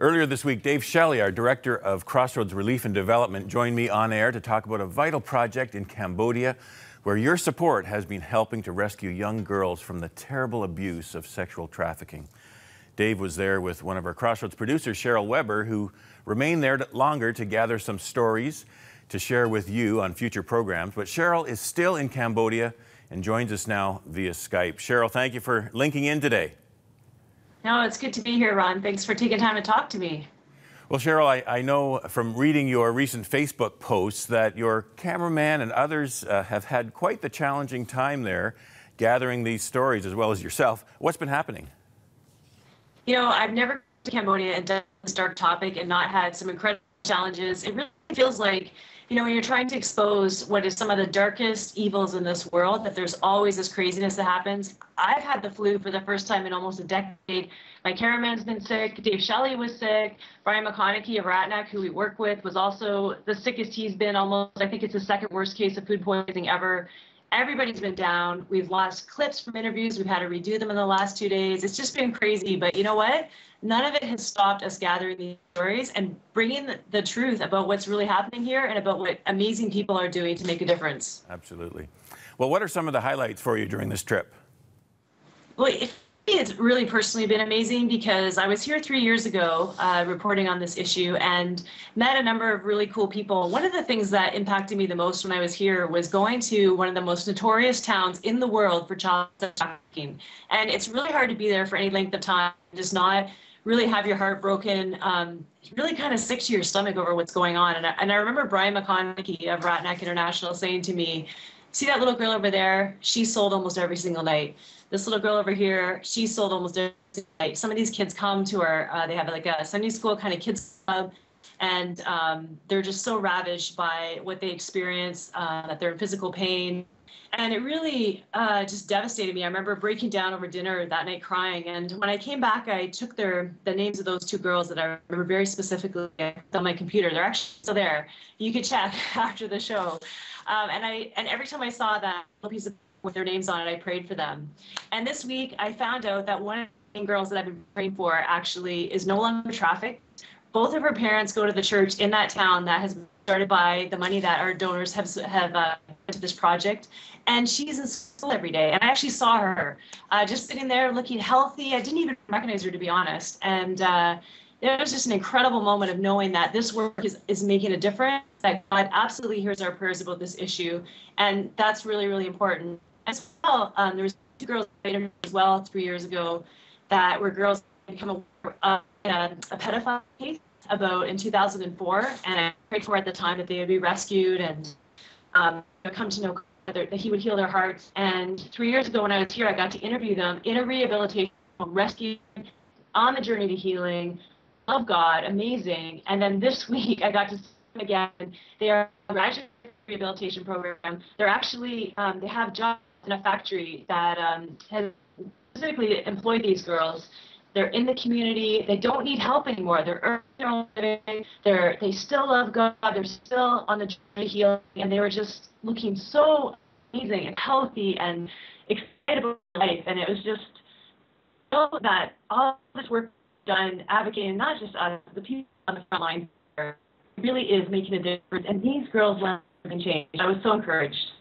Earlier this week, Dave Shelley, our Director of Crossroads Relief and Development, joined me on air to talk about a vital project in Cambodia where your support has been helping to rescue young girls from the terrible abuse of sexual trafficking. Dave was there with one of our Crossroads producers, Cheryl Weber, who remained there longer to gather some stories to share with you on future programs. But Cheryl is still in Cambodia and joins us now via Skype. Cheryl, thank you for linking in today. No, it's good to be here, Ron. Thanks for taking time to talk to me. Well, Cheryl, I know from reading your recent Facebook posts that your cameraman and others have had quite the challenging time there gathering these stories, as well as yourself. What's been happening? You know, I've never been to Cambodia and done this dark topic and not had some incredible challenges. It really feels like, you know, when you're trying to expose what is some of the darkest evils in this world, that there's always this craziness that happens. I've had the flu for the first time in almost a decade. My cameraman's been sick. Dave Shelley was sick. Brian McConaughey of Ratnack, who we work with, was also the sickest he's been almost. I think it's the second worst case of food poisoning ever. Everybody's been down. We've lost clips from interviews. We've had to redo them in the last 2 days. It's just been crazy. But you know what? None of it has stopped us gathering these stories and bringing the truth about what's really happening here and about what amazing people are doing to make a difference. Absolutely. Well, what are some of the highlights for you during this trip? Well, it's really personally been amazing because I was here 3 years ago reporting on this issue and met a number of really cool people. One of the things that impacted me the most when I was here was going to one of the most notorious towns in the world for child trafficking. And it's really hard to be there for any length of time, just not really have your heart broken, really kind of sick to your stomach over what's going on. And I remember Brian McConaughey of Ratnack International saying to me, "See that little girl over there? She sold almost every single night. This little girl over here, she sold almost every single night." Some of these kids come to our, they have like a Sunday school kind of kids club, and they're just so ravished by what they experience, that they're in physical pain. And it really just devastated me. I remember breaking down over dinner that night crying. And when I came back, I took the names of those two girls that I remember very specifically on my computer. They're actually still there. You could check after the show. And every time I saw that little piece of with their names on it, I prayed for them. And this week, I found out that one of the girls that I've been praying for actually is no longer trafficked. Both of her parents go to the church in that town that has been started by the money that our donors have to this project. And she's in school every day. And I actually saw her just sitting there looking healthy. I didn't even recognize her, to be honest. And it was just an incredible moment of knowing that this work is making a difference, that God absolutely hears our prayers about this issue. And that's really, really important. As well, there was two girls I interviewed as well 3 years ago that were girls that become a pedophile case in 2004. And I prayed for at the time that they would be rescued and come to know that he would heal their hearts. And 3 years ago when I was here, I got to interview them in a rehabilitation, rescue, on the journey to healing. Love God, amazing. And then this week I got to see them again. They are a graduate rehabilitation program. They're actually, they have jobs in a factory that has specifically employed these girls. They're in the community. They don't need help anymore. They're earning their own living. They still love God. They're still on the journey to healing. And they were just looking so amazing and healthy and excited about life. And it was just so that all this work done advocating, not just us, the people on the front line, really is making a difference. And these girls' lives have been changed. I was so encouraged.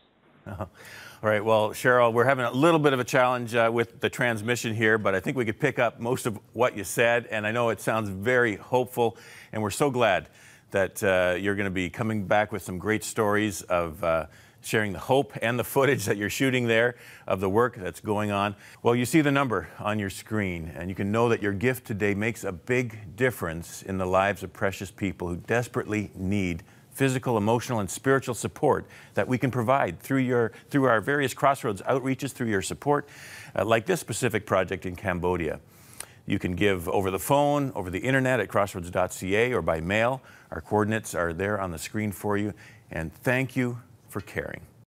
All right, well, Cheryl, we're having a little bit of a challenge with the transmission here, but I think we could pick up most of what you said, and I know it sounds very hopeful, and we're so glad that you're going to be coming back with some great stories of sharing the hope and the footage that you're shooting there of the work that's going on. Well, you see the number on your screen, and you can know that your gift today makes a big difference in the lives of precious people who desperately need physical, emotional, and spiritual support that we can provide through our various Crossroads outreaches, through your support, like this specific project in Cambodia. You can give over the phone, over the internet at crossroads.ca, or by mail. Our coordinates are there on the screen for you. And thank you for caring.